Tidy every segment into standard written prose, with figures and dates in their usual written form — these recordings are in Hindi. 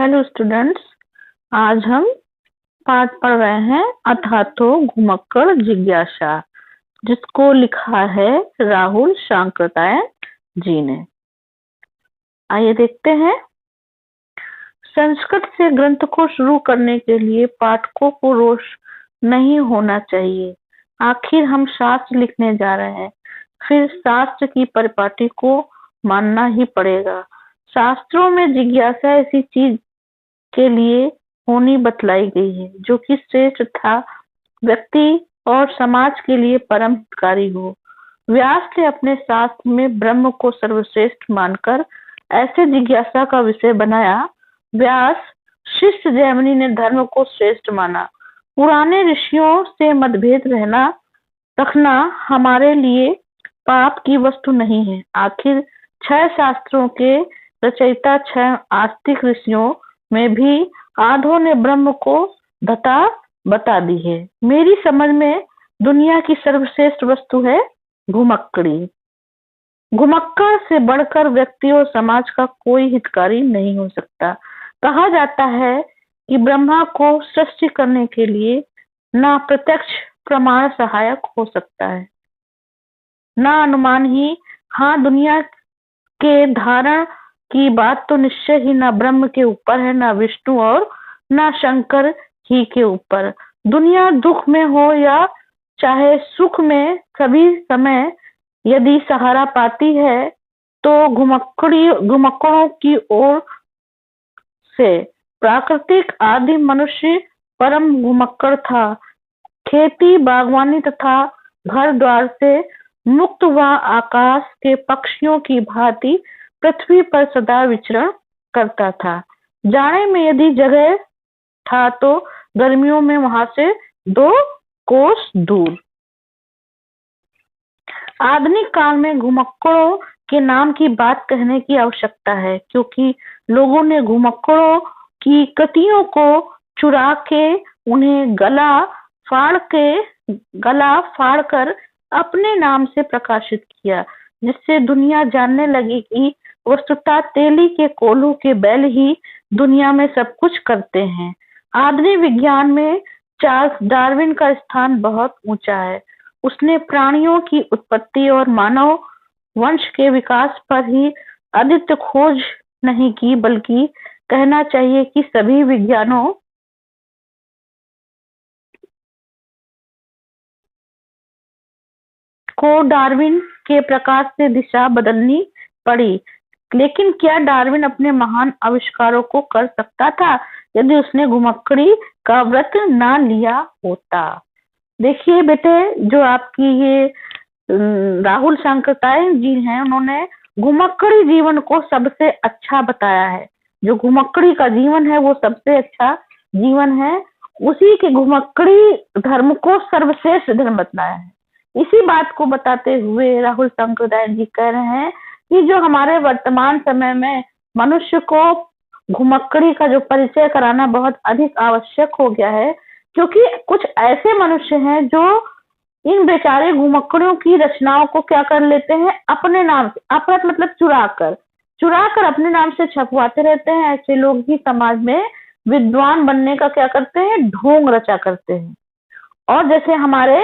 Hello students. आज हम पाठ पढ़ रहे हैं अथातो घुमक्कड़ जिज्ञासा, जिसको लिखा है राहुल शांकृतायन जी ने। आइए देखते हैं। संस्कृत से ग्रंथ को शुरू करने के लिए पाठकों को रोष नहीं होना चाहिए। आखिर हम शास्त्र लिखने जा रहे हैं, फिर शास्त्र की परिपाटी को मानना ही पड़ेगा। शास्त्रों में जिज्ञासा ऐसी चीज के लिए होनी बतलाई गई है जो कि श्रेष्ठ तथा व्यक्ति और समाज के लिए परम हितकारी हो। व्यास ने अपने शास्त्र में ब्रह्म को सर्वश्रेष्ठ मानकर ऐसे जिज्ञासा का विषय बनाया। व्यास शिष्य जैमिनी ने धर्म को श्रेष्ठ माना। पुराने ऋषियों से मतभेद रखना हमारे लिए पाप की वस्तु नहीं है। आखिर 6 शास्त्रों के रचयिता 6 आस्तिक ऋषियों में भी आधों ने ब्रह्म को धता बता दी है। मेरी समझ में दुनिया की सर्वश्रेष्ठ वस्तु है घुमक्कड़ी। घुमक्कड़ से बढ़कर व्यक्ति और समाज का कोई हितकारी नहीं हो सकता। कहा जाता है कि ब्रह्मा को सृष्टि करने के लिए ना प्रत्यक्ष प्रमाण सहायक हो सकता है, ना अनुमान ही। हाँ, दुनिया के धारण की बात तो निश्चय ही ना ब्रह्म के ऊपर है, ना विष्णु और ना शंकर ही के ऊपर। दुनिया दुख में हो या चाहे सुख में, सभी समय यदि सहारा पाती है तो घुमक्कड़ों की ओर से। प्राकृतिक आदि मनुष्य परम घुमक्कड़ था। खेती बागवानी तथा घर द्वार से मुक्त व आकाश के पक्षियों की भांति पृथ्वी पर सदा विचरण करता था। जाड़े में यदि जगह था तो गर्मियों में वहां से 2 कोस दूर। आधुनिक काल में घुमक्कड़ों के नाम की बात कहने की आवश्यकता है, क्योंकि लोगों ने घुमक्कड़ों की कृतियों को चुरा के उन्हें गला फाड़कर अपने नाम से प्रकाशित किया, जिससे दुनिया जानने लगी कि वस्तुतः तेली के कोल्हू के बैल ही दुनिया में सब कुछ करते हैं। आधुनिक विज्ञान में चार्ल्स डार्विन का स्थान बहुत ऊंचा है। उसने प्राणियों की उत्पत्ति और मानव वंश के विकास पर ही अद्वितीय खोज नहीं की, बल्कि कहना चाहिए कि सभी विज्ञानों को डार्विन के प्रकाश से दिशा बदलनी पड़ी। लेकिन क्या डार्विन अपने महान आविष्कारों को कर सकता था यदि उसने घुमक्कड़ी का व्रत ना लिया होता? देखिए बेटे, जो आपकी ये राहुल शांकृतायन जी हैं, उन्होंने घुमक्कड़ी जीवन को सबसे अच्छा बताया है। जो घुमक्कड़ी का जीवन है वो सबसे अच्छा जीवन है। उसी के घुमक्कड़ी धर्म को सर्वश्रेष्ठ धर्म बताया है। इसी बात को बताते हुए राहुल शांकृतायन जी कह रहे हैं कि जो हमारे वर्तमान समय में मनुष्य को घुमक्कड़ी का जो परिचय कराना बहुत अधिक आवश्यक हो गया है, क्योंकि कुछ ऐसे मनुष्य हैं जो इन बेचारे घुमक्कड़ों की रचनाओं को क्या कर लेते हैं, अपने नाम से, अपराध मतलब चुरा कर अपने नाम से छपवाते रहते हैं। ऐसे लोग ही समाज में विद्वान बनने का क्या करते हैं, ढोंग रचा करते हैं। और जैसे हमारे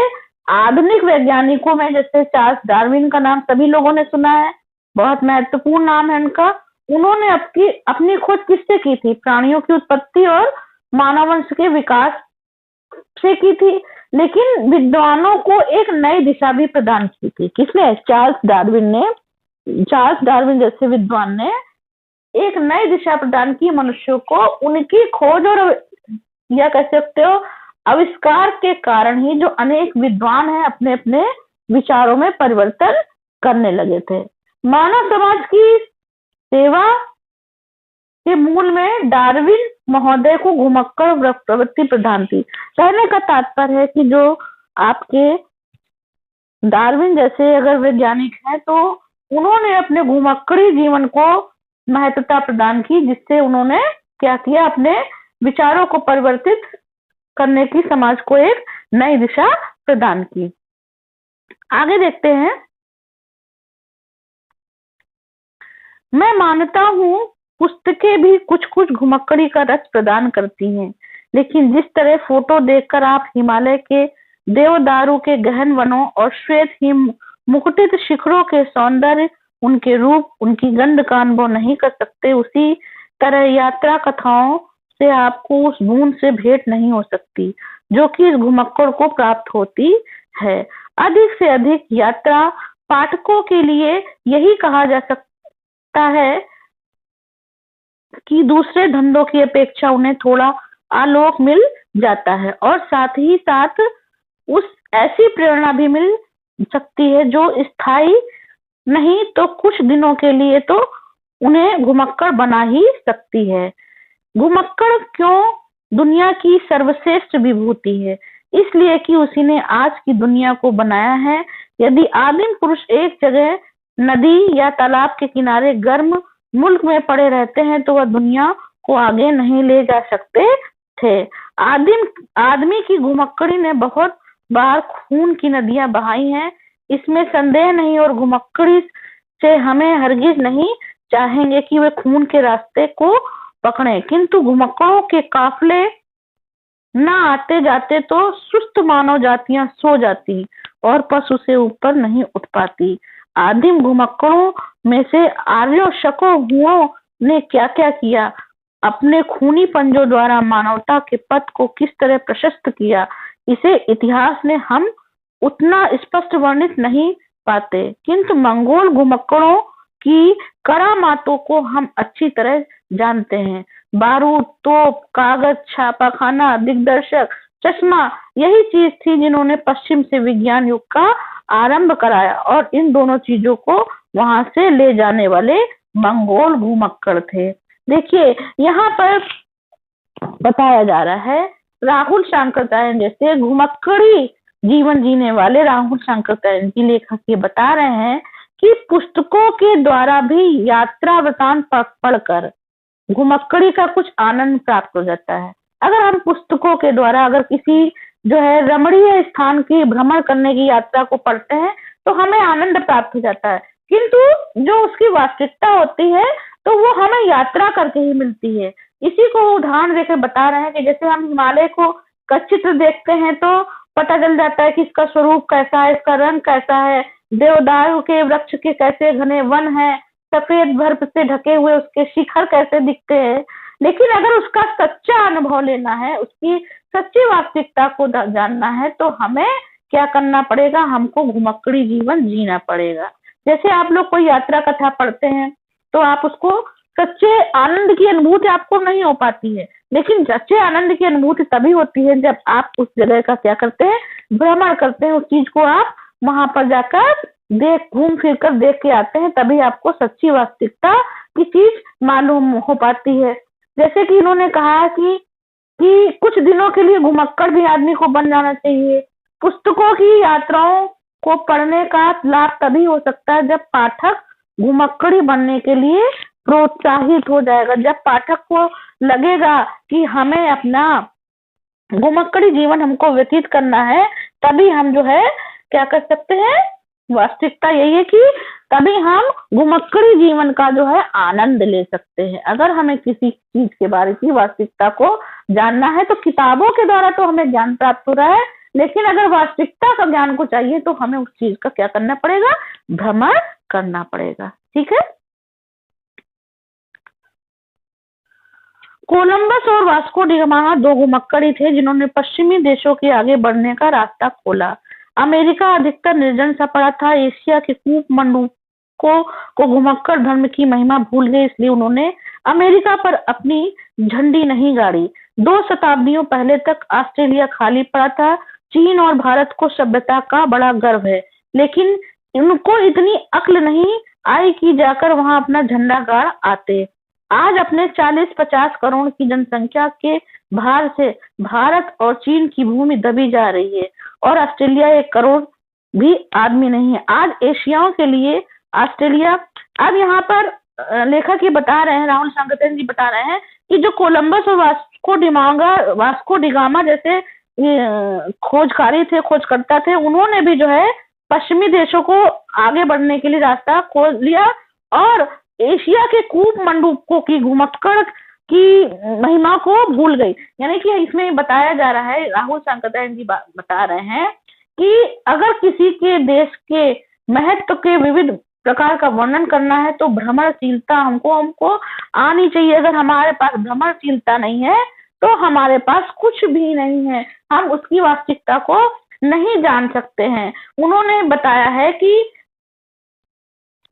आधुनिक वैज्ञानिकों में जैसे चार्ल्स डार्विन का नाम सभी लोगों ने सुना है, बहुत महत्वपूर्ण नाम है उनका। उन्होंने अपनी खोज किससे की थी? प्राणियों की उत्पत्ति और मानव वंश के विकास से की थी। लेकिन विद्वानों को एक नई दिशा भी प्रदान की थी। किसने? चार्ल्स डार्विन ने। चार्ल्स डार्विन जैसे विद्वान ने एक नई दिशा प्रदान की मनुष्यों को। उनकी खोज और या कह सकते हो आविष्कार के कारण ही जो अनेक विद्वान हैं अपने अपने विचारों में परिवर्तन करने लगे थे। मानव समाज की सेवा के मूल में डार्विन महोदय को घुमक्कड़ प्रवृत्ति प्रधान थी। कहने का तात्पर्य है कि जो आपके डार्विन जैसे अगर वैज्ञानिक हैं तो उन्होंने अपने घुमक्कड़ी जीवन को महत्वता प्रदान की, जिससे उन्होंने क्या किया, अपने विचारों को परिवर्तित करने की, समाज को एक नई दिशा प्रदान की। आगे देखते हैं। मैं मानता हूं पुस्तकें भी कुछ कुछ घुमक्कड़ी का रस प्रदान करती हैं, लेकिन जिस तरह फोटो देखकर आप हिमालय के देवदारू के गहन वनों और श्वेत हिम मुकुटित शिखरों के सौंदर्य, उनके रूप, उनकी गंध का अनुभव नहीं कर सकते, उसी तरह यात्रा कथाओं से आपको उस बूंद से भेंट नहीं हो सकती जो कि इस घुमक्कड़ को प्राप्त होती है। अधिक से अधिक यात्रा पाठकों के लिए यही कहा जा सकता है कि दूसरे धंधों की अपेक्षा उन्हें थोड़ा आलोक मिल जाता है और साथ ही साथ उस ऐसी प्रेरणा भी मिल सकती है जो स्थायी नहीं तो कुछ दिनों के लिए तो उन्हें घुमक्कड़ बना ही सकती है। घुमक्कड़ क्यों दुनिया की सर्वश्रेष्ठ विभूति है? इसलिए कि उसी ने आज की दुनिया को बनाया है। यदि आदिम पुरुष एक जगह नदी या तालाब के किनारे गर्म मुल्क में पड़े रहते हैं तो वह दुनिया को आगे नहीं ले जा सकते थे। आदमी की घुमक्कड़ी ने बहुत बार खून की नदियां बहाई हैं, इसमें संदेह नहीं, और घुमक्कड़ी से हमें हरगिज नहीं चाहेंगे कि वे खून के रास्ते को पकड़े, किंतु घुमक्कड़ों के काफिले न आते जाते तो सुस्त मानव जातियां सो जाती और पशु से ऊपर नहीं उठ पाती। आदिम घुमक्कड़ों में से आर्यों शकों हुओं ने क्या क्या किया, अपने खूनी पंजों द्वारा मानवता के पथ को किस तरह प्रशस्त किया, इसे इतिहास ने हम उतना स्पष्ट वर्णित नहीं पाते, किंतु मंगोल घुमक्कड़ों की करामातों को हम अच्छी तरह जानते हैं। बारूद, तोप, कागज, छापाखाना, दिग्दर्शक, चश्मा, यही चीज थी जिन्होंने पश्चिम से विज्ञान युग का आरंभ कराया, और इन दोनों चीजों को वहां से ले जाने वाले मंगोल घुमक्कड़ थे। देखिए यहाँ पर बताया जा रहा है, राहुल शांकरचार्य जैसे घुमक्कड़ी जीवन जीने वाले राहुल शांकरचार्य की लेखक ये बता रहे हैं कि पुस्तकों के द्वारा भी यात्रा वृतांत पढ़कर घुमक्कड़ी का कुछ आनंद प्राप्त हो जाता है। अगर हम पुस्तकों के द्वारा अगर किसी जो है रमणीय स्थान की भ्रमण करने की यात्रा को पढ़ते हैं तो हमें आनंद प्राप्त हो जाता है, किंतु जो उसकी वास्तविकता होती है तो वो हमें यात्रा करके ही मिलती है। इसी को उदाहरण देकर बता रहे हैं कि जैसे हम हिमालय को का चित्र देखते हैं तो पता चल जाता है कि इसका स्वरूप कैसा है, इसका रंग कैसा है, देवदारू के वृक्ष के कैसे घने वन है, सफेद बर्फ से ढके हुए उसके शिखर कैसे दिखते हैं। लेकिन अगर उसका सच्चा अनुभव लेना है, उसकी सच्ची वास्तविकता को जानना है तो हमें क्या करना पड़ेगा, हमको घुमक्कड़ी जीवन जीना पड़ेगा। जैसे आप लोग कोई यात्रा कथा पढ़ते हैं तो आप उसको सच्चे आनंद की अनुभूति आपको नहीं हो पाती है, लेकिन सच्चे आनंद की अनुभूति तभी होती है जब आप उस जगह का क्या करते हैं, भ्रमण करते हैं, उस चीज को आप वहां पर जाकर घूम फिर कर देख के आते हैं, तभी आपको सच्ची वास्तविकता की चीज मालूम हो पाती है। जैसे कि इन्होंने कहा कि कुछ दिनों के लिए घुमक्कड़ भी आदमी को बन जाना चाहिए। पुस्तकों की यात्राओं को पढ़ने का लाभ तभी हो सकता है जब पाठक घुमक्कड़ी बनने के लिए प्रोत्साहित हो जाएगा, जब पाठक को लगेगा कि हमें अपना घुमक्कड़ी जीवन हमको व्यतीत करना है, तभी हम जो है क्या कर सकते हैं, वास्तविकता यही है कि तभी हम घुमक्कड़ी जीवन का जो है आनंद ले सकते हैं। अगर हमें किसी चीज के बारे की वास्तविकता को जानना है तो किताबों के द्वारा तो हमें ज्ञान प्राप्त हो रहा है, लेकिन अगर वास्तविकता का ज्ञान को चाहिए तो हमें उस चीज का क्या करना पड़ेगा, भ्रमण करना पड़ेगा। ठीक है। कोलंबस और वास्को डी गामा दो घुमक्कड़ी थे जिन्होंने पश्चिमी देशों के आगे बढ़ने का रास्ता खोला। अमेरिका अधिकतर निर्जन सा पड़ा था। एशिया के कूप मंडूकों को घुमक्कड़ धर्म की महिमा भूल गए, इसलिए उन्होंने अमेरिका पर अपनी झंडी नहीं गाड़ी। 2 शताब्दियों पहले तक ऑस्ट्रेलिया खाली पड़ा था। चीन और भारत को सभ्यता का बड़ा गर्व है, लेकिन उनको इतनी अक्ल नहीं आई कि जाकर वहां अपना झंडा गाड़ आते। आज अपने 40-50 करोड़ की जनसंख्या के भार से भारत और चीन की भूमि दबी जा रही है और ऑस्ट्रेलिया 1 करोड़ भी आदमी नहीं है। आज एशियाओं के लिए ऑस्ट्रेलिया, अब यहाँ पर लेखक ये बता रहे हैं, राहुल शांकरचार्य जी बता रहे हैं कि जो कोलंबस और वास्को डी गामा जैसे खोजकारी थे, खोजकर्ता थे, उन्होंने भी जो है पश्चिमी देशों को आगे बढ़ने के लिए रास्ता खोज लिया और एशिया के कूप मंडूकों की घुमक्कड़ की महिमा को भूल गई। यानी कि इसमें बताया जा रहा है, राहुल सांकृत्यायन जी बता रहे हैं कि अगर किसी के देश के महत्व के विविध प्रकार का वर्णन करना है तो भ्रमणशीलता हमको आनी चाहिए। अगर हमारे पास भ्रमणशीलता नहीं है तो हमारे पास कुछ भी नहीं है, हम उसकी वास्तविकता को नहीं जान सकते हैं। उन्होंने बताया है कि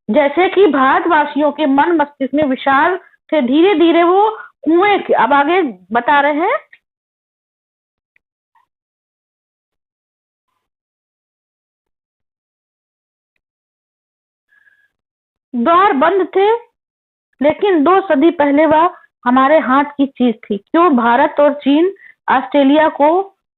जैसे कि भारतवासियों के मन मस्तिष्क में विचार थे, धीरे धीरे वो कुएं, अब आगे बता रहे हैं, द्वार बंद थे, लेकिन 2 सदी पहले वह हमारे हाथ की चीज थी। क्यों भारत और चीन ऑस्ट्रेलिया को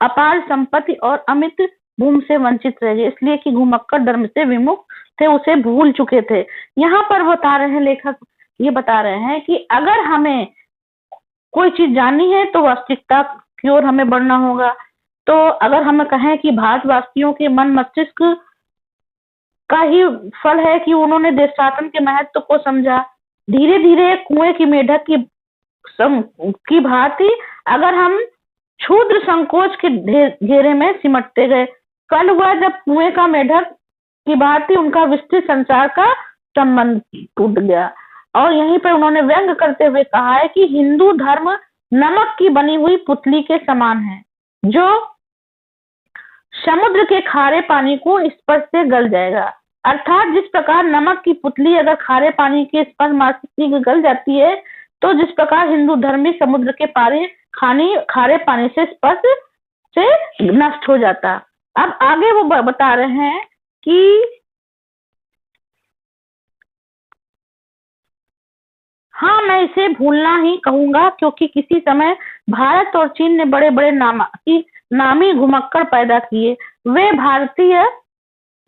अपार संपत्ति और अमित भूमि से वंचित रह गए, इसलिए कि घुमक्कड़ धर्म से विमुख थे, उसे भूल चुके थे। यहाँ पर बता रहे हैं लेखक, ये बता रहे हैं कि अगर हमें कोई चीज जाननी है तो वास्तविकता की ओर हमें बढ़ना होगा। तो अगर हम कहें कि भारतवासियों के मन मस्तिष्क का ही फल है कि उन्होंने देशाटन के महत्व को समझा, धीरे धीरे कुएं की मेढक की भांति अगर हम क्षुद्र संकोच के घेरे में सिमटते गए, कल हुआ जब कुएं का मेढक की भांति उनका विस्तृत संसार का संबंध टूट गया। और यहीं पर उन्होंने व्यंग करते हुए कहा है कि हिंदू धर्म नमक की बनी हुई पुतली के समान है, जो समुद्र के खारे पानी को स्पर्श से गल जाएगा। अर्थात जिस प्रकार नमक की पुतली अगर खारे पानी के स्पर्श मात्र से गल जाती है, तो जिस प्रकार हिंदू धर्म भी समुद्र के खारे पानी से स्पर्श से नष्ट हो जाता। अब आगे वो बता रहे हैं कि हाँ, मैं इसे भूलना ही कहूंगा, क्योंकि किसी समय भारत और चीन ने बड़े बड़े नामी घुमक्कड़ पैदा किए। वे भारतीय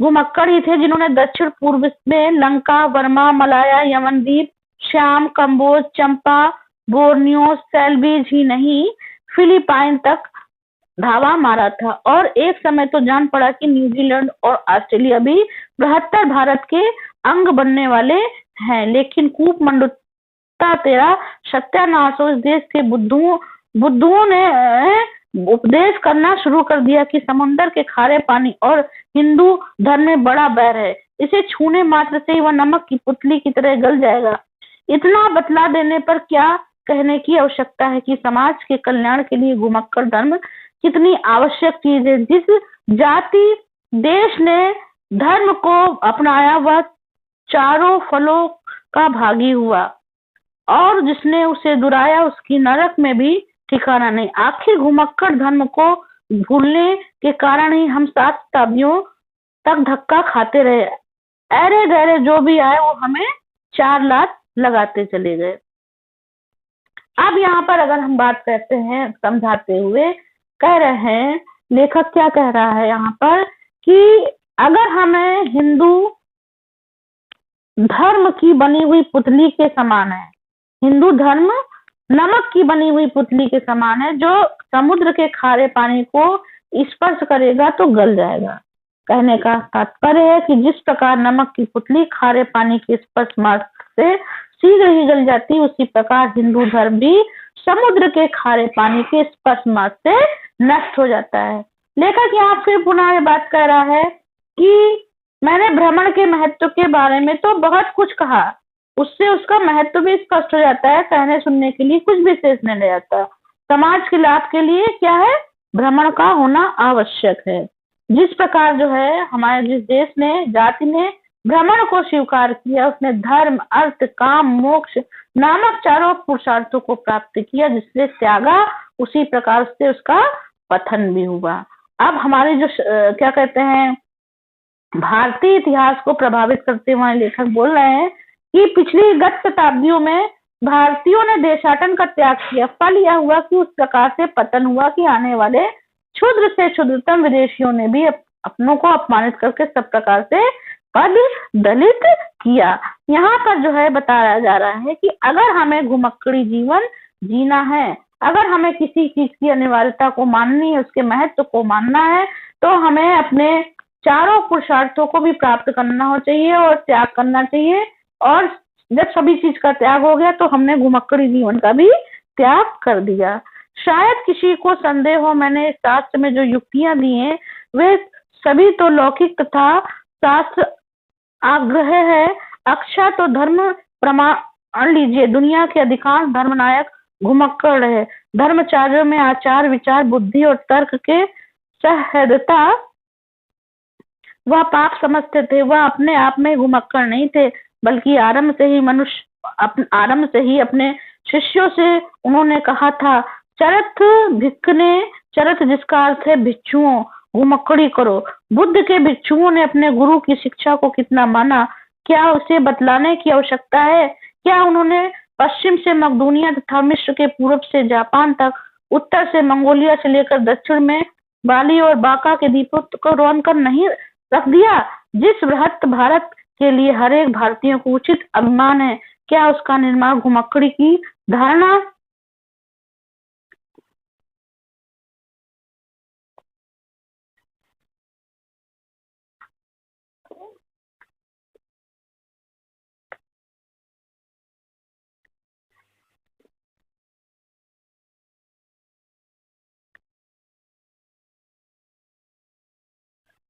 घुमक्कड़ ही थे जिन्होंने दक्षिण पूर्व में लंका, बर्मा, मलाया, यमन द्वीप, श्याम, कंबोज, चंपा, बोर्नियो, सेल्विज ही नहीं, फिलीपाइन तक धावा मारा था। और एक समय तो जान पड़ा कि न्यूजीलैंड और ऑस्ट्रेलिया भी बृहत्तर भारत के अंग बनने वाले हैं, लेकिन कूप मंडूता तेरा सत्यानाश इस देश के बुद्धुओं ने उपदेश करना शुरू कर दिया कि समुद्र के खारे पानी और हिंदू धर्म में बड़ा बैर है, इसे छूने मात्र से ही वह नमक की पुतली की तरह गल जाएगा। इतना बतला देने पर क्या कहने की आवश्यकता है कि समाज के कल्याण के लिए घुमक्कड़ धर्म कितनी आवश्यक चीज है। जिस जाति देश ने धर्म को अपनाया वह चारों फलों का भागी हुआ, और जिसने उसे दुराया उसकी नरक में भी ठिकाना नहीं। आखिर घुमक्कड़ धर्म को भूलने के कारण ही हम 7 शताब्दियों तक धक्का खाते रहे। अरे गहरे जो भी आए वो हमें 4 लात लगाते चले गए। अब यहाँ पर अगर हम बात करते हैं समझाते हुए, कह रहे हैं लेखक क्या कह रहा है यहाँ पर कि अगर हमें हिंदू धर्म की बनी हुई पुतली के समान है, हिंदू धर्म नमक की बनी हुई पुतली के समान है, जो समुद्र के खारे पानी को स्पर्श करेगा तो गल जाएगा। कहने का तात्पर्य है कि जिस प्रकार नमक की पुतली खारे पानी के स्पर्श मात्र से शीघ्र ही गल जाती है, उसी प्रकार हिंदू धर्म भी समुद्र के खारे पानी के स्पर्श मात्र से नष्ट हो जाता है। लेखक यहाँ फिर पुनः ये बात कह रहा है कि मैंने भ्रमण के महत्व के बारे में तो बहुत कुछ कहा, उससे उसका महत्व भी स्पष्ट हो जाता है, कहने सुनने के लिए कुछ भी शेष नहीं रह जाता। समाज के लाभ के लिए क्या है, भ्रमण का होना आवश्यक है। जिस प्रकार जो है हमारे जिस देश ने जाति ने भ्रमण को स्वीकार किया, उसने धर्म, अर्थ, काम, मोक्ष नामक चारों पुरुषार्थों को प्राप्त किया, जिससे त्यागा, उसी प्रकार से उसका पतन भी हुआ। अब हमारे जो क्या कहते हैं भारतीय इतिहास को प्रभावित करते हुए लेखक बोल रहे हैं कि पिछली गत शताब्दियों में भारतीयों ने देशाटन का त्याग किया। फल यह हुआ कि उस प्रकार से पतन हुआ कि आने वाले क्षुद्र से क्षुद्रतम विदेशियों ने भी अपनों को अपमानित करके सब प्रकार से पद दलित किया। यहाँ पर जो है बताया जा रहा है कि अगर हमें घुमक्कड़ी जीवन जीना है, अगर हमें किसी चीज की अनिवार्यता को माननी है, उसके महत्व को मानना है, तो हमें अपने चारों पुरुषार्थों को भी प्राप्त करना हो चाहिए और त्याग करना चाहिए, और जब सभी चीज का त्याग हो गया तो हमने घुमक्कड़ी जीवन का भी त्याग कर दिया। शायद किसी को संदेह हो, मैंने शास्त्र में जो युक्तियां दी हैं वे सभी तो लौकिक तथा शास्त्र आग्रह है। अक्षा तो धर्म प्रमाण लीजिए, दुनिया के अधिकांश धर्मनायक घुमक्कड़ रहे। धर्माचार्यों में आचार विचार बुद्धि और तर्क के सहृदयता वह पाप समझते थे। वह अपने आप में घुमक्कड़ नहीं थे, बल्कि आरंभ से ही अपने शिष्यों से उन्होंने कहा था, चरथ भिक्खने, चरथ जिसका अर्थ है भिक्षुओं, घुमक्कड़ी करो। बुद्ध के भिक्षुओं ने अपने गुरु की शिक्षा को कितना माना, क्या उसे बतलाने की आवश्यकता है? क्या उन्होंने पश्चिम से मकदूनिया तथा मिस्र के पूर्व से जापान तक, उत्तर से मंगोलिया से लेकर दक्षिण में बाली और बांका के द्वीपों को रोन कर नहीं रख दिया? जिस बृहत भारत के लिए हर एक भारतीय को उचित अभिमान है, क्या उसका निर्माण घुमक्कड़ी की धारणा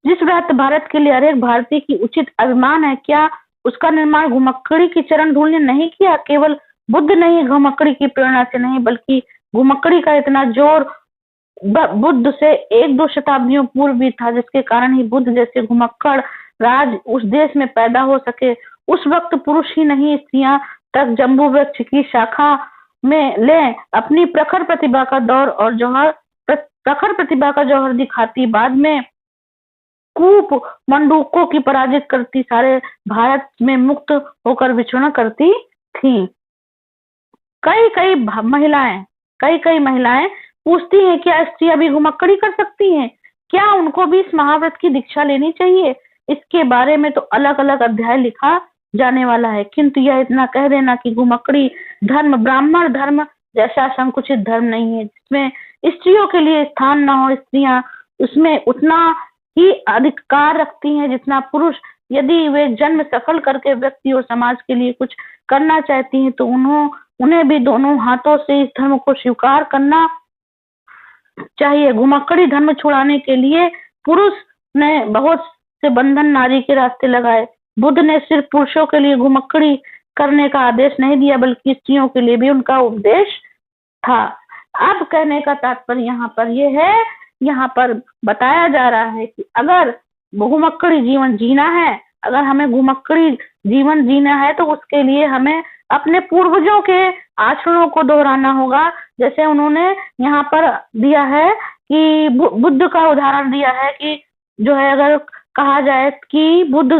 जिस बृहत भारत के लिए हर एक भारतीय की उचित अभिमान है, क्या उसका निर्माण घुमक्कड़ी की चरण धूल ने नहीं किया? केवल बुद्ध नहीं, घुमक्कड़ी की प्रेरणा से नहीं, बल्कि घुमक्कड़ी का इतना जोर बुद्ध से 1-2 शताब्दियों पूर्व भी था, जिसके कारण ही बुद्ध जैसे घुमक्कड़ राज उस देश में पैदा हो सके। उस वक्त पुरुष ही नहीं, स्त्रियां तक जम्बू वृक्ष की शाखा में ले अपनी प्रखर प्रतिभा का दौर और जौहर प्रखर प्रतिभा का जौहर दिखाती, बाद में कूप मंडूकों की पराजित करती, सारे भारत में मुक्त होकर विचरण करती थी। कई कई महिलाएं पूछती हैं, क्या स्त्रियां भी घुमक्कड़ी कर सकती हैं? क्या उनको भी इस महाव्रत की दीक्षा लेनी चाहिए? इसके बारे में तो अलग अलग अध्याय लिखा जाने वाला है, किंतु यह इतना कह देना कि घुमक्कड़ी धर्म ब्राह्मण धर्म जैसा संकुचित धर्म नहीं है, जिसमें स्त्रियों के लिए स्थान न हो। स्त्रियां उसमें उतना ही अधिकार रखती हैं जितना पुरुष। यदि वे जन्म सफल करके व्यक्ति और समाज के लिए कुछ करना चाहती हैं, तो उन्हें भी दोनों हाथों से इस धर्म को स्वीकार करना चाहिए। घुमक्कड़ी धर्म छुड़ाने के लिए पुरुष ने बहुत से बंधन नारी के रास्ते लगाए। बुद्ध ने सिर्फ पुरुषों के लिए घुमक्कड़ी करने का आदेश नहीं दिया, बल्कि स्त्रियों के लिए भी उनका उपदेश था। अब कहने का तात्पर्य यहाँ पर यह है, यहाँ पर बताया जा रहा है कि अगर घुमक्कड़ी जीवन जीना है, अगर हमें घुमक्कड़ी जीवन जीना है, तो उसके लिए हमें अपने पूर्वजों के आचरणों को दोहराना होगा। जैसे उन्होंने यहाँ पर दिया है कि बुद्ध का उदाहरण दिया है कि जो है, अगर कहा जाए कि बुद्ध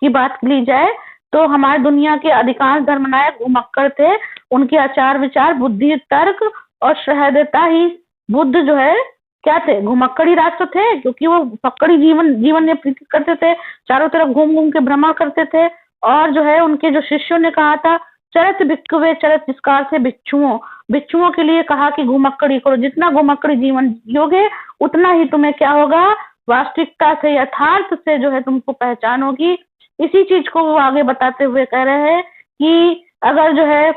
की बात ली जाए तो हमारी दुनिया के अधिकांश धर्मनायक घुमक्कड़ थे। उनके आचार विचार बुद्धि तर्क और सहृदयता ही बुद्ध जो है क्या थे, घुमक्कड़ी राज तो थे, क्योंकि वो पकड़ी जीवन व्यतीत करते थे, चारों तरफ घूम घूम के भ्रमण करते थे। और जो है उनके जो शिष्यों ने कहा था, चरत भिक्खवे, चरत जिसका अर्थ है भिक्षुओं के लिए कहा कि घुमक्कड़ी करो। जितना घुमक्कड़ी जीवन जियोगे उतना ही तुम्हें क्या होगा, वास्तविकता से यथार्थ से जो है तुमको पहचान होगी। इसी चीज को वो आगे बताते हुए कह रहे हैं कि अगर जो है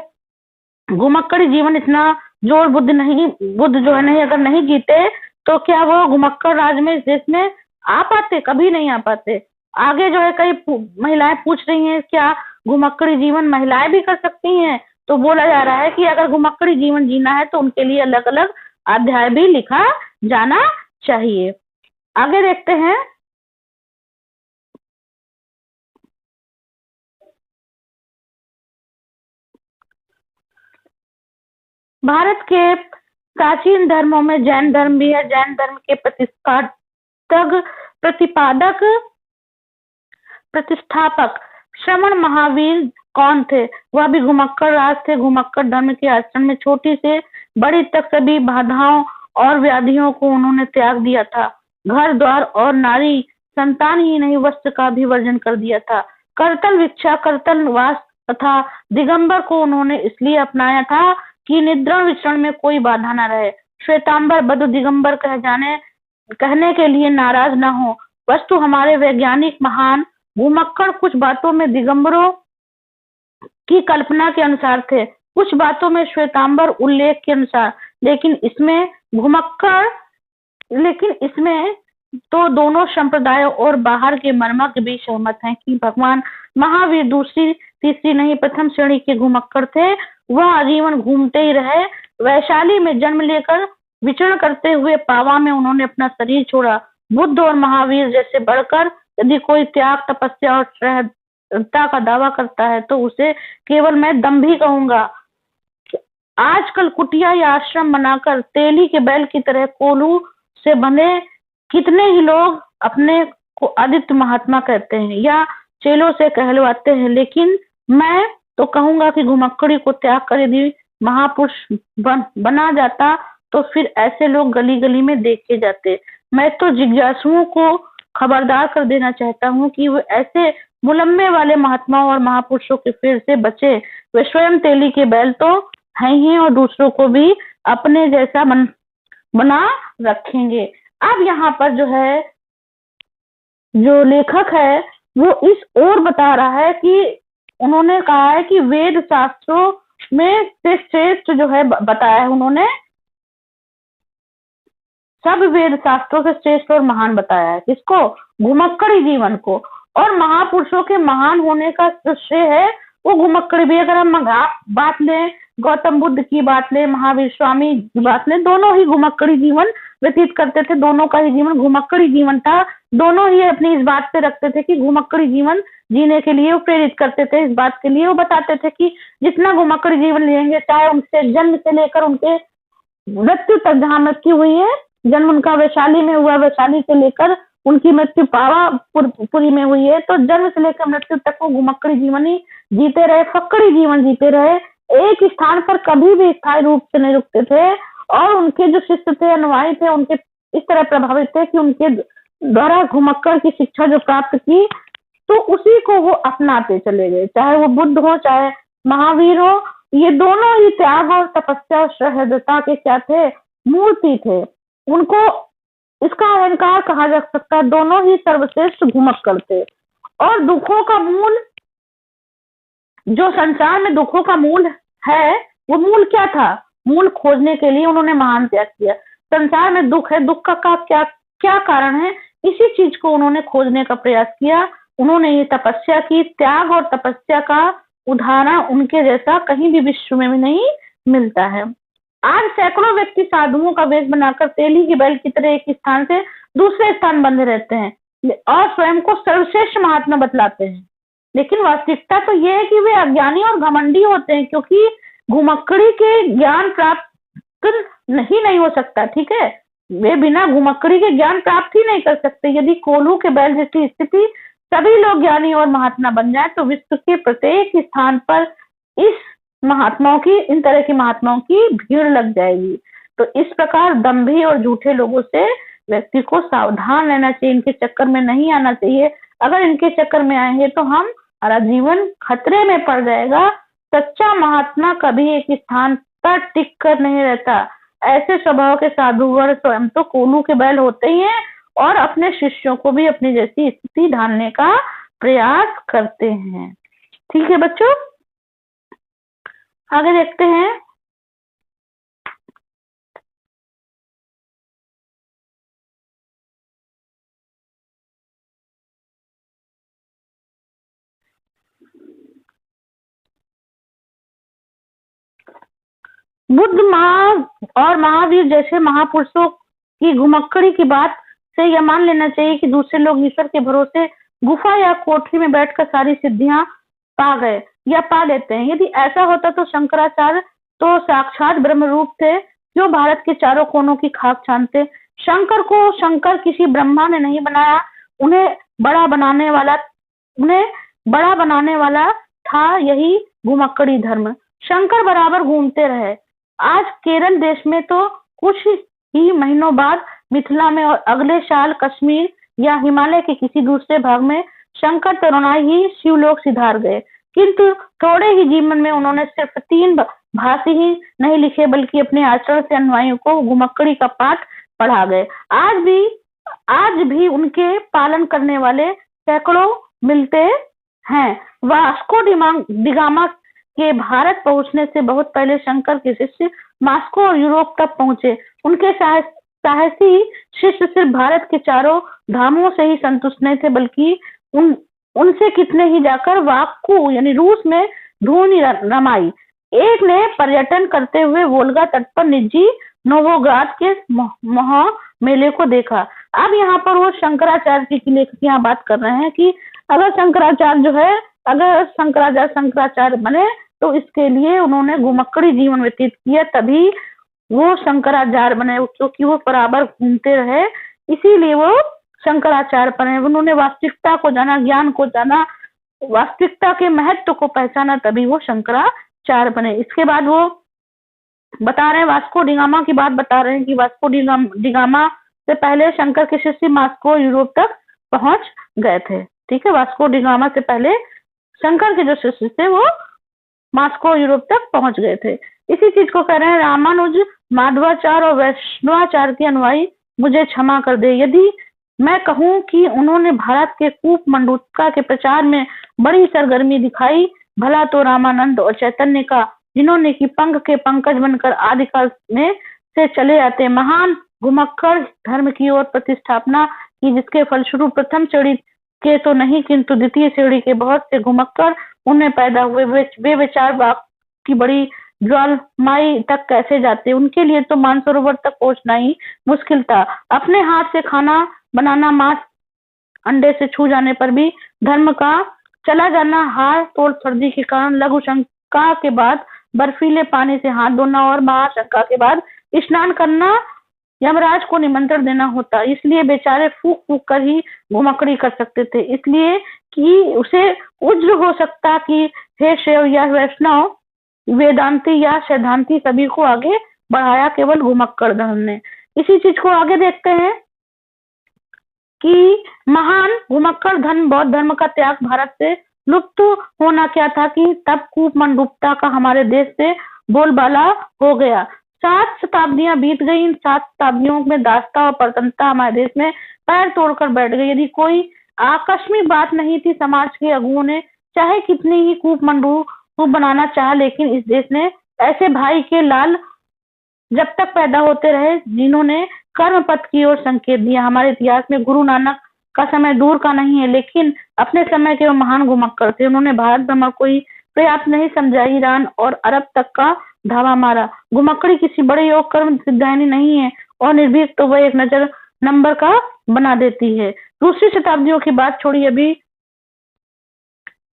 घुमक्कड़ी जीवन इतना जोर बुद्ध जो है नहीं, अगर नहीं जीते तो क्या वो घुमक्कड़ राज में इस देश में आ पाते? कभी नहीं आ पाते। आगे जो है कई महिलाएं पूछ रही हैं, क्या घुमक्कड़ी जीवन महिलाएं भी कर सकती हैं? तो बोला जा रहा है कि अगर घुमक्कड़ी जीवन जीना है तो उनके लिए अलग अलग अध्याय भी लिखा जाना चाहिए। आगे देखते हैं। भारत के प्राचीन धर्मों में जैन धर्म भी है। जैन धर्म के प्रतिष्ठापक श्रवण महावीर कौन थे? वह भी घुमक्कड़ राज थे। घुमक्कड़ धर्म के आचरण में छोटी से बड़ी तक सभी बाधाओं और व्याधियों को उन्होंने त्याग दिया था। घर द्वार और नारी संतान ही नहीं, वस्त्र का भी वर्जन कर दिया था। करतल भिक्षा, करतल वास तथा दिगंबर को उन्होंने इसलिए अपनाया था कि निद्रा विचरण में कोई बाधा न रहे। श्वेतांबर बद्ध दिगंबर कहने के लिए नाराज न हो। वस्तु हमारे वैज्ञानिक महान घुमक्कड़ कुछ बातों में दिगंबरों की कल्पना के अनुसार थे, कुछ बातों में श्वेतांबर उल्लेख के अनुसार, लेकिन इसमें तो दोनों संप्रदायों और बाहर के मर्मज्ञ भी सहमत हैं कि भगवान महावीर दूसरी तीसरी नहीं प्रथम श्रेणी के घुमक्कड़ थे। वह आजीवन घूमते ही रहे। वैशाली में जन्म लेकर विचरण करते हुए पावा में उन्होंने अपना शरीर छोड़ा। बुद्ध और महावीर जैसे बढ़कर यदि कोई त्याग तपस्या और श्रद्धता का दावा करता है तो उसे केवल मैं दम्भी कहूंगा। आजकल कुटिया या आश्रम बनाकर तेली के बैल की तरह कोल्हू से बंधे कितने ही लोग अपने को आदित्य महात्मा कहते हैं या चेलों से कहलवाते हैं, लेकिन मैं तो कहूंगा कि घुमक्कड़ी को त्याग कर यदि महापुरुष बना जाता तो फिर ऐसे लोग गली गली में देखे जाते। मैं तो जिज्ञासुओं को खबरदार कर देना चाहता हूँ कि वो ऐसे मुलम्मे वाले महात्माओं और महापुरुषों के फेर से बचे। वे स्वयं तेली के बैल तो हैं ही और दूसरों को भी अपने जैसा बना रखेंगे। अब यहाँ पर जो है जो लेखक है वो इस ओर बता रहा है कि उन्होंने कहा है कि वेद शास्त्रों में से श्रेष्ठ जो है बताया है, उन्होंने सब वेद शास्त्रों से श्रेष्ठ और महान बताया है। किसको? घुमक्कड़ी जीवन को। और महापुरुषों के महान होने का जो श्रेय है वो घुमक्कड़ी भी। अगर हम बात लें, गौतम बुद्ध की बात लें, महावीर स्वामी की बात लें, दोनों ही घुमक्कड़ी जीवन व्यतीत करते थे। दोनों का ही जीवन घुमक्कड़ी जीवन था। दोनों ही अपनी इस बात पे रखते थे कि घुमक्कड़ी जीवन जीने के लिए वो प्रेरित करते थे। इस बात के लिए वो बताते थे कि जितना घुमक्कड़ी जीवन लेंगे, चाहे उनसे जन्म से लेकर उनके मृत्यु तक, जहाँ मृत्यु हुई है, जन्म उनका वैशाली में हुआ, वैशाली से लेकर उनकी मृत्यु पावापुरी में हुई है, तो जन्म से लेकर मृत्यु तक वो घुमक्कड़ी जीवन ही जीते रहे, फक्कड़ी जीवन जीते रहे। एक स्थान पर कभी भी स्थायी रूप से नहीं रुकते थे और उनके जो शिष्य थे, अनुयायी थे, उनके इस तरह प्रभावित थे कि उनके द्वारा घुमक्कड़ की शिक्षा जो प्राप्त की तो उसी को वो अपनाते चले गए। चाहे वो बुद्ध हो, चाहे महावीर हो, ये दोनों ही त्याग और तपस्या और सहृदयता के क्या थे? मूर्ति थे। उनको इसका अहंकार कहा जा सकता है। दोनों ही सर्वश्रेष्ठ घुमक्कड़ थे। और दुखों का मूल, जो संसार में दुखों का मूल है, वो मूल क्या था? मूल खोजने के लिए उन्होंने महान त्याग किया। संसार में दुख है, दुख का क्या क्या कारण है? इसी चीज को उन्होंने खोजने का प्रयास किया। उन्होंने ये तपस्या की। त्याग और तपस्या का उदाहरण उनके जैसा कहीं भी विश्व में भी नहीं मिलता है। आज सैकड़ों व्यक्ति साधुओं का वेश बनाकर तेली के बैल की तरह एक स्थान से दूसरे स्थान बंधे रहते हैं और स्वयं को सर्वश्रेष्ठ महात्मा बतलाते हैं, लेकिन वास्तविकता तो यह है कि वे अज्ञानी और घमंडी होते हैं, क्योंकि घुमक्कड़ी के ज्ञान प्राप्त नहीं हो सकता। ठीक है, वे बिना घुमक्कड़ी के ज्ञान प्राप्त ही नहीं कर सकते। यदि कोल्हू के बैल जैसी स्थिति सभी लोग ज्ञानी और महात्मा बन जाए तो विश्व के प्रत्येक स्थान पर इन तरह के महात्माओं की भीड़ लग जाएगी। तो इस प्रकार दंभी और झूठे लोगों से व्यक्ति को सावधान रहना चाहिए। इनके चक्कर में नहीं आना चाहिए। अगर इनके चक्कर में आएंगे तो हमारा जीवन खतरे में पड़ जाएगा। सच्चा महात्मा कभी एक स्थान पर टिक कर नहीं रहता। ऐसे स्वभाव के साधुवर स्वयं तो कोल्हू के बैल होते ही हैं और अपने शिष्यों को भी अपनी जैसी स्थिति ढालने का प्रयास करते हैं। ठीक है बच्चों, आगे देखते हैं। बुद्ध और महावीर जैसे महापुरुषों की घुमक्कड़ी की बात से यह मान लेना चाहिए कि दूसरे लोग ईश्वर के भरोसे गुफा या कोठरी में बैठकर सारी सिद्धियां पा गए या पा लेते हैं। यदि ऐसा होता तो शंकराचार्य तो साक्षात ब्रह्म रूप थे, क्यों भारत के चारों कोनों की खाक छानते? शंकर किसी ब्रह्मा ने नहीं बनाया, उन्हें बड़ा बनाने वाला था यही घुमक्कड़ी धर्म। शंकर बराबर घूमते रहे। आज केरल देश में तो कुछ ही महीनों बाद मिथिला में और अगले साल कश्मीर या हिमालय के किसी दूसरे भाग में शंकर तरुणाई ही शिवलोक सिधार गए। किंतु थोड़े ही जीवन में उन्होंने सिर्फ 3 भाषी ही नहीं लिखे, बल्कि अपने आचरण से अनुयायियों को घुमक्कड़ी का पाठ पढ़ा गए। आज भी उनके पालन करने वाले सैकड़ों मिलते हैं। वास्को डिगामा के भारत पहुंचने से बहुत पहले शंकर के शिष्य मॉस्को और यूरोप तक पहुंचे। उनके साहसी शिष्य सिर्फ भारत के चारों धामों से ही संतुष्ट नहीं थे, बल्कि उनसे कितने ही जाकर वाकू यानी रूस में धूम रमाई। एक ने पर्यटन करते हुए वोल्गा तट पर निजी नोवोग्राद के महा मेले को देखा। अब यहाँ पर वो शंकराचार्य की लेखक यहाँ बात कर रहे हैं कि अगर शंकराचार्य बने तो इसके लिए उन्होंने घुमक्कड़ी जीवन व्यतीत किया, तभी वो शंकराचार्य बने, क्योंकि वो बराबर घूमते रहे, इसीलिए वो शंकराचार्य बने। उन्होंने वास्तविकता को जाना, ज्ञान को जाना, वास्तविकता के महत्व को पहचाना, तभी वो शंकराचार्य बने। इसके बाद वो बता रहे हैं, वास्को डिगामा की बात बता रहे हैं कि वास्को डिगामा से पहले शंकर के शिष्य मॉस्को यूरोप तक पहुंच गए थे। ठीक है, वास्को डिगामा से पहले शंकर के जो शिष्य थे वो मॉस्को यूरोप तक पहुंच गए थे। इसी चीज को कह रहे हैं, रामानुज माधवाचार्य और वैष्णवाचार्य के अनुयायी मुझे क्षमा कर दे यदि मैं कहूं कि उन्होंने भारत के कूप मंडूका के प्रचार में बड़ी सरगर्मी दिखाई। भला तो रामानंद और चैतन्य का, जिन्होंने की पंख के पंकज बनकर आदिकाल में से चले आते महान घुमक्कड़ धर्म की ओर प्रतिष्ठापना की, जिसके फलस्वरूप प्रथम सीढ़ी के तो नहीं किंतु द्वितीय सीढ़ी के बहुत से घुमक्कड़ उनमें पैदा हुए। वे विचार वाक की बड़ी ज्वालमाई तक कैसे जाते, उनके लिए तो मानसरोवर तक पहुंचना ही मुश्किल था। अपने हाथ से खाना बनाना, मांस अंडे से छू जाने पर भी धर्म का चला जाना, हार तोड़ सर्दी के कारण लघु शंका के बाद बर्फीले पानी से हाथ धोना और महाशंका के बाद स्नान करना यमराज को निमंत्रण देना होता। इसलिए बेचारे फूक फूक कर ही घुमक्कड़ी कर सकते थे, इसलिए कि उसे उज्र हो सकता कि हे शैव या वैष्णव, वेदांती या सैद्धांति सभी को आगे बढ़ाया केवल घुमक्कड़ धर्म ने। इसी चीज को आगे देखते हैं कि महान घुमक्कड़ धर्म बौद्ध धर्म का त्याग भारत से लुप्त होना क्या था कि तब कूप मंडूकता का हमारे देश से बोलबाला हो गया। 7 शताब्दियां बीत गई। इन 7 शताब्दियों में दासता और परतंत्रता हमारे देश में पैर तोड़कर बैठ गई। यदि कोई आकस्मिक बात नहीं थी, समाज के अगुओं ने चाहे कितनी ही कूप मंडूक बनाना चाहा, लेकिन इस देश ने ऐसे भाई के लाल जब तक पैदा होते रहे जिन्होंने कर्म पथ की ओर संकेत दिया। हमारे इतिहास में गुरु नानक का समय दूर का नहीं है, लेकिन अपने समय के वो महान घुमक्कड़ थे। उन्होंने भारत भ्रमण को ही पर्याप्त नहीं समझा, ईरान और अरब तक का धावा मारा। घुमक्कड़ी किसी बड़े योग कर्म सिद्धायनी नहीं है और निर्भीक तो वह एक नंबर का बना देती है। दूसरी शताब्दियों की बात छोड़ी, अभी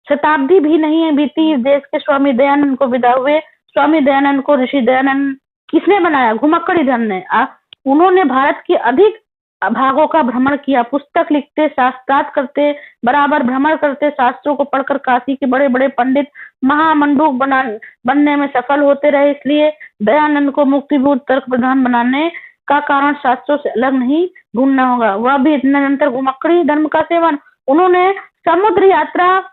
शताब्दी भी नहीं है बीती, इस देश के स्वामी दयानंद को विदा हुए। स्वामी दयानंद को ऋषि दयानंद किसने बनाया? घुमक्कड़ी धर्म ने। उन्होंने भारत के अधिक भागों का भ्रमण किया, पुस्तक लिखते, शास्त्रार्थ करते, बराबर भ्रमण करते, शास्त्रों को पढ़कर काशी के बड़े बड़े पंडित महामंडूक बनने में सफल होते रहे। इसलिए दयानंद को मुक्तिबोध तर्क प्रधान बनाने का कारण शास्त्रों से अलग नहीं ढूंढना होगा। वह भी निरंतर घुमक्कड़ी धर्म का सेवन। उन्होंने समुद्र यात्रा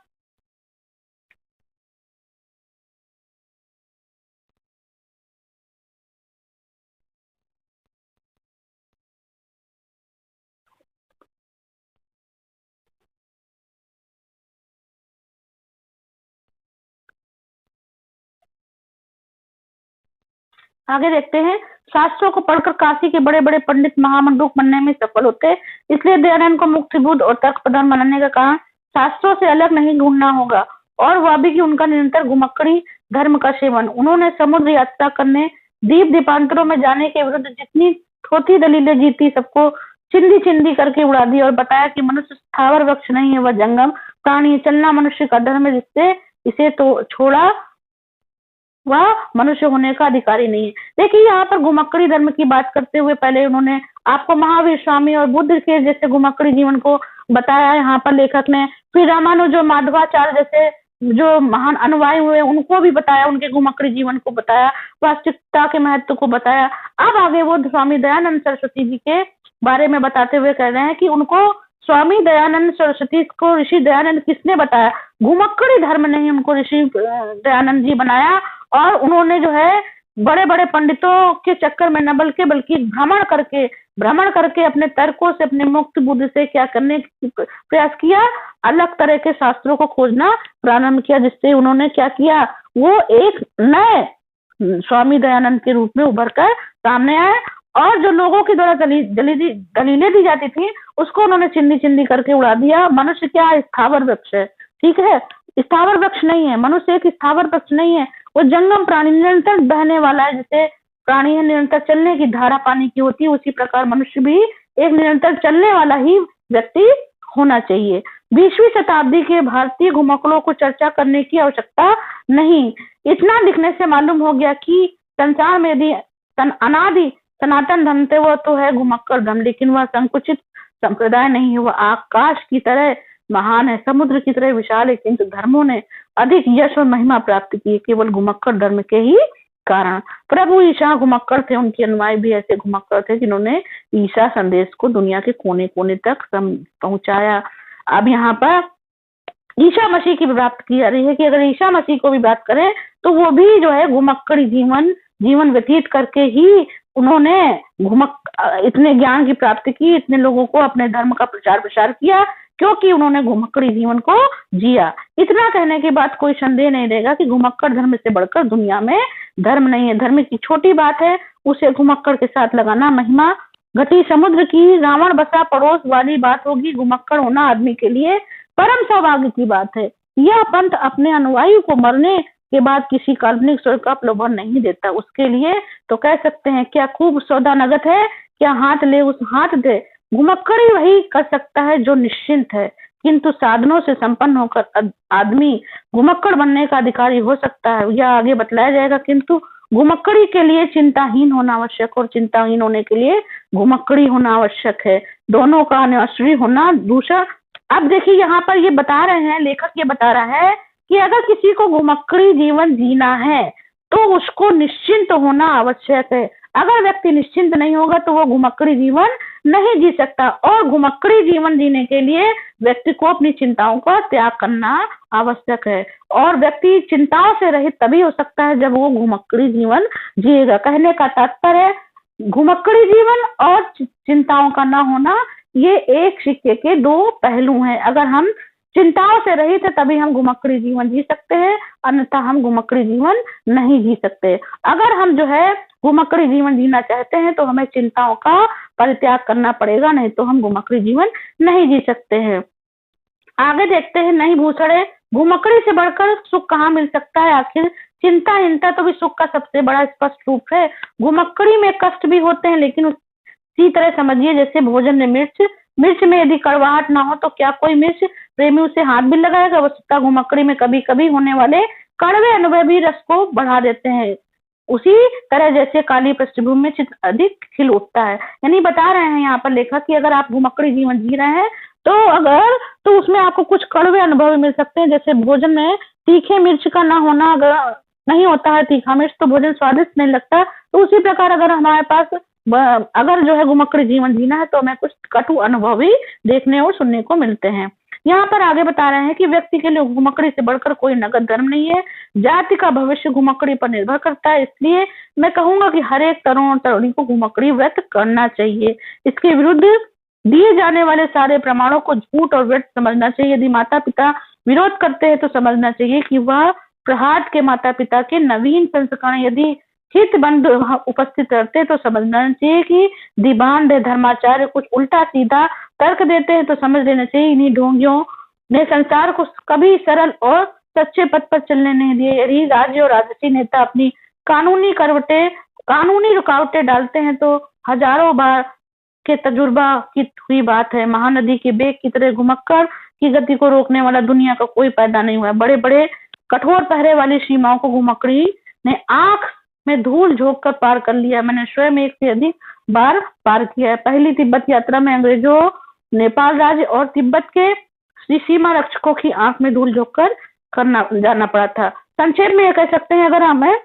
आगे देखते हैं, शास्त्रों को पढ़कर काशी के बड़े बड़े पंडित महामंडूक बनने में सफल होते। इसलिए दयानंद को मुक्तिबोध और तर्क प्रधान बनाने का कारण शास्त्रों से अलग नहीं ढूंढना होगा, और वह भी कि उनका निरंतर घुमक्कड़ी धर्म का सेवन। उन्होंने समुद्र यात्रा करने, द्वीप द्वीपांतरों में जाने के विरुद्ध जितनी थोथी दलीलें जीती, सबको चिंदी चिंदी करके उड़ा दी और बताया कि मनुष्य स्थावर वृक्ष नहीं है, वह जंगम प्राणी, चलना मनुष्य का धर्म है, जिससे इसे तो छोड़ा वह मनुष्य होने का अधिकारी नहीं है। देखिए, यहाँ पर घुमक्कड़ी धर्म की बात करते हुए पहले उन्होंने आपको महावीर स्वामी और बुद्ध के जैसे घुमक्कड़ी जीवन को बताया यहाँ पर लेखक ने। फिर रामानुज और माधवाचार्य जैसे जो महान अनुयायी हुए उनको भी बताया, उनके घुमक्कड़ी जीवन को बताया, वास्तविकता के महत्व को बताया। अब आगे वो स्वामी दयानंद सरस्वती जी के बारे में बताते हुए कह रहे हैं कि उनको स्वामी दयानंद सरस्वती को ऋषि दयानंद किसने बताया? घुमक्कड़ी धर्म ने ही उनको ऋषि दयानंद जी बनाया। और उन्होंने जो है बड़े बड़े पंडितों के चक्कर में न बल्कि भ्रमण करके भ्रमण करके अपने तर्कों से, अपने मुक्त बुद्धि से क्या करने की प्रयास किया, अलग तरह के शास्त्रों को खोजना प्रारंभ किया, जिससे उन्होंने क्या किया, वो एक नए स्वामी दयानंद के रूप में उभर कर सामने आए। और जो लोगों के द्वारा दलीलें दी जाती थी उसको उन्होंने चिंदी चिंदी करके उड़ा दिया। मनुष्य क्या स्थावर वृक्ष है, ठीक है, स्थावर वृक्ष नहीं है, मनुष्य एक स्थावर वृक्ष नहीं है, वो जंगम प्राणी, निरंतर बहने वाला है। जैसे प्राणी है निरंतर चलने की धारा पानी की होती है, उसी प्रकार मनुष्य भी एक निरंतर चलने वाला ही व्यक्ति होना चाहिए। 20वीं शताब्दी के भारतीय घुमक्कड़ों को चर्चा करने की आवश्यकता नहीं। इतना लिखने से मालूम हो गया कि संसार में यदि अनादि सनातन धर्म थे वो तो है घुमक्कड़ धर्म, लेकिन वह संकुचित संप्रदाय नहीं है, वह आकाश की तरह महान है, समुद्र की तरह विशाल है, किंतु धर्मों ने अधिक यश और महिमा प्राप्त की केवल घुमक्कड़ धर्म के ही कारण। प्रभु ईसा घुमक्कड़ थे, उनके अनुयायी भी ऐसे घुमक्कड़ थे जिन्होंने ईसा संदेश को दुनिया के कोने कोने तक पहुंचाया। अब यहाँ पर ईसा मसीह की बात की जा रही है कि अगर ईसा मसीह को भी बात करें तो वो भी जो है घुमक्कड़ी जीवन व्यतीत करके ही उन्होंने इतने ज्ञान की प्राप्ति की, इतने लोगों को अपने धर्म का प्रचार प्रसार किया, क्योंकि उन्होंने घुमक्कड़ी जीवन को जिया। इतना कहने के बाद कोई संदेह नहीं रहेगा कि घुमक्कड़ धर्म से बढ़कर दुनिया में धर्म नहीं है। धर्म की छोटी बात है, उसे घुमक्कड़ के साथ लगाना महिमा घटी समुद्र की रावण बसा पड़ोस वाली बात होगी। घुमक्कड़ होना आदमी के लिए परम सौभाग्य की बात है। यह पंथ अपने अनुयायी को मरने के बाद किसी काल्पनिक स्वर्ग का प्रलोभन नहीं देता। उसके लिए तो कह सकते हैं क्या खूब सौदा नगद है, क्या हाथ ले उस हाथ दे। घुमक्कड़ ही वही कर सकता है जो निश्चिंत है, किंतु साधनों से संपन्न होकर आदमी घुमक्कड़ बनने का अधिकारी हो सकता है, यह आगे बतलाया जाएगा। किंतु घुमक्कड़ी के लिए चिंताहीन होना आवश्यक और चिंताहीन होने के लिए घुमक्कड़ी होना आवश्यक है, दोनों का अनुयायी होना दूसरा। अब देखिए यहाँ पर ये बता रहे हैं, लेखक ये बता रहा है कि अगर किसी को घुमक्कड़ी जीवन जीना है तो उसको निश्चिंत होना आवश्यक है। अगर व्यक्ति निश्चिंत नहीं होगा तो वो घुमक्कड़ी जीवन नहीं जी सकता, और घुमक्कड़ी जीवन जीने के लिए व्यक्ति को अपनी चिंताओं का त्याग करना आवश्यक है, और व्यक्ति चिंताओं से रहित तभी हो सकता है जब वो घुमक्कड़ी जीवन जिएगा। कहने का तात्पर्य घुमक्कड़ी जीवन और चिंताओं का ना होना ये एक सिक्के के दो पहलू हैं। अगर हम चिंताओं से रहित है तभी हम घुमक्कड़ी जीवन जी सकते हैं, अन्यथा हम घुमक्कड़ी जीवन नहीं जी सकते। अगर हम जो है घुमक्कड़ी जीवन जीना चाहते हैं तो हमें चिंताओं का परित्याग करना पड़ेगा, नहीं तो हम घुमक्कड़ी जीवन नहीं जी सकते हैं। आगे देखते हैं, नहीं भूसड़े, घुमक्कड़ी से बढ़कर सुख कहाँ मिल सकता है। आखिर चिंता तो भी सुख का सबसे बड़ा स्पष्ट रूप है। घुमक्कड़ी में कष्ट भी होते हैं, लेकिन उसी तरह समझिए जैसे भोजन में मिर्च में यदि कड़वाहट ना हो तो क्या कोई मिर्च प्रेमी उसे हाथ भी लगाएगा। वस्तुतः घुमक्कड़ी में कभी कभी होने वाले कड़वे अनुभव भी रस को बढ़ा देते हैं। उसी तरह जैसे काली पृष्ठभूमि में चित्र अधिक खिल उठता है। यानी बता रहे हैं यहाँ पर लेखक कि अगर आप घुमक्कड़ी जीवन जी रहे हैं तो उसमें आपको कुछ कड़वे अनुभव मिल सकते हैं। जैसे भोजन में तीखे मिर्च का ना होना, अगर नहीं होता है तीखा मिर्च तो भोजन स्वादिष्ट नहीं लगता। तो उसी प्रकार अगर हमारे पास अगर जो है घुमक्कड़ी जीवन जीना है तो हमें कुछ कटु अनुभव भी देखने और सुनने को मिलते हैं। यहाँ पर आगे बता रहे हैं कि व्यक्ति के लिए घुमक्कड़ी से बढ़कर कोई नगद धर्म नहीं है। जाति का भविष्य घुमक्कड़ी पर निर्भर करता है, इसलिए मैं कहूंगा कि हर एक तरुण और तरुणी को घुमक्कड़ी व्रत करना चाहिए। इसके विरुद्ध दिए जाने वाले सारे प्रमाणों को झूठ और व्यर्थ समझना चाहिए। यदि माता पिता विरोध करते हैं तो समझना चाहिए कि वह प्रहार के माता पिता के नवीन संस्करण यदि हित बंद उपस्थित रहते तो समझना चाहिए कि दीवान धर्माचार्य कुछ उल्टा सीधा तर्क देते हैं तो समझ लेना चाहिए इन्हीं ढोंगियों ने संसार को कभी सरल और सच्चे पथ पर चलने नहीं दिए। यदि राज्य और राजसी नेता अपनी कानूनी रुकावटें डालते हैं तो हजारों बार के तजुर्बा की हुई बात है। महानदी के बेग की तरह घुमक्कड़ की गति को रोकने वाला दुनिया का कोई पैदा नहीं हुआ। बड़े बड़े कठोर पहरे वाली सीमाओं को घुमक्कड़ी ने आंख में धूल झोंक कर पार कर लिया। मैंने स्वयं एक से अधिक बार पार किया है। पहली तिब्बत यात्रा में अंग्रेजों, नेपाल राज्य और तिब्बत के सीमा रक्षकों की आंख में धूल झोंक कर जाना पड़ा था। संक्षेप में यह कह सकते हैं, अगर हमें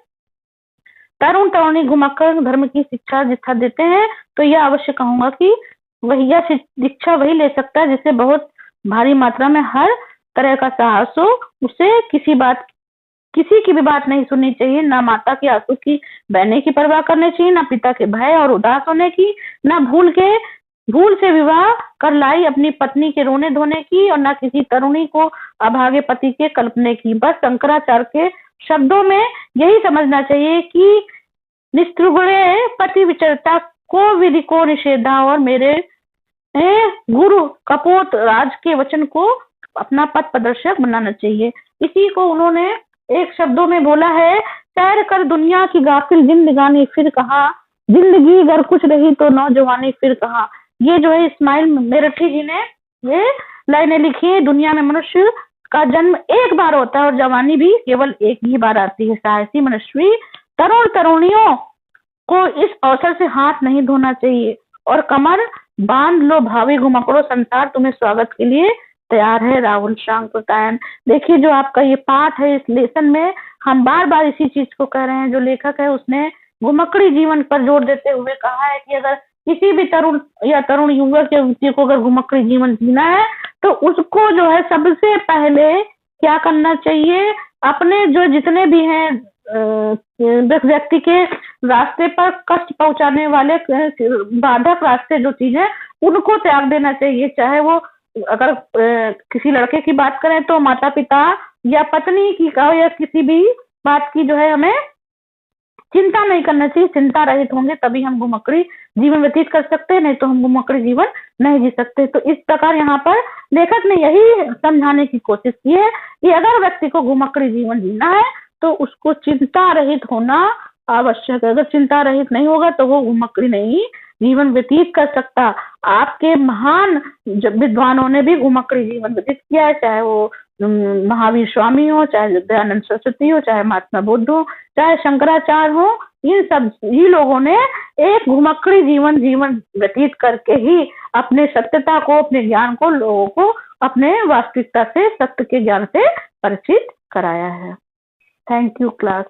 तरुण तरुणी घुमक्कड़ धर्म की शिक्षा देते हैं तो यह अवश्य कहूंगा कि यह शिक्षा वही ले सकता है जिसे बहुत भारी मात्रा में हर तरह का साहस हो, उसे किसी बात किसी की भी बात नहीं सुननी चाहिए, ना माता के आंसू की बहने की परवाह करनी चाहिए, ना पिता के भय और उदास होने की, ना भूल से विवाह कर लाई अपनी पत्नी के रोने धोने की, और ना किसी तरुणी को अभागे पति के कल्पने की। बस शंकराचार्य के शब्दों में यही समझना चाहिए कि निस्त्रिगुणे पति विचरता को विधि को निषेधा, और मेरे गुरु कपोत राज के वचन को अपना पथ प्रदर्शक बनाना चाहिए। इसी को उन्होंने एक शब्दों में बोला है, सैर कर दुनिया की गाफिल जिंदगानी फिर कहा, जिंदगी अगर कुछ रही तो नौजवानी फिर कहा। ये जो है इस्माइल मेरठी जी ने ये लाइनें लिखी है। दुनिया में मनुष्य का जन्म एक बार होता है और जवानी भी केवल एक ही बार आती है। साहसी मनुष्य तरुण तरुणियों को इस अवसर से हाथ नहीं धोना चाहिए और कमर बांध लो, भावी घुमकड़ो, संसार तुम्हें स्वागत के लिए तैयार है। राहुल शांकृतायन। देखिए जो आपका ये पाठ है, इस लेसन में हम बार बार इसी चीज को कह रहे हैं। जो लेखक है उसने घुमकड़ी जीवन पर जोर देते हुए कहा है कि अगर किसी भी तरुण या तरुण युवक या व्यक्ति को अगर घुमकड़ी जीवन जीना है तो उसको जो है सबसे पहले क्या करना चाहिए, अपने जो जितने भी हैं व्यक्ति के रास्ते पर कष्ट पहुंचाने वाले बाधक रास्ते जो चीजें उनको त्याग देना चाहिए। चाहे वो अगर किसी लड़के की बात करें तो माता पिता या पत्नी की का या किसी भी बात की जो है हमें चिंता नहीं करना चाहिए। चिंता रहित होंगे तभी हम घुमकड़ी जीवन व्यतीत कर सकते हैं, नहीं तो हम घुमकड़ी जीवन नहीं जी सकते। तो इस प्रकार यहाँ पर लेखक ने यही समझाने की कोशिश की है कि अगर व्यक्ति को घुमकड़ी जीवन जीना है तो उसको चिंता रहित होना आवश्यक है। अगर चिंता रहित नहीं होगा तो वो घुमकड़ी नहीं जीवन व्यतीत कर सकता। आपके महान विद्वानों ने भी घुमकड़ी जीवन व्यतीत किया है, चाहे वो महावीर स्वामी हो, चाहे दयानंद सरस्वती हो, चाहे महात्मा बुद्ध हो, चाहे शंकराचार्य हो। इन सब ही लोगों ने एक घुमकड़ी जीवन व्यतीत करके ही अपने सत्यता को, अपने ज्ञान को लोगों को अपने वास्तविकता से, सत्य के ज्ञान से परिचित कराया है। Thank you class.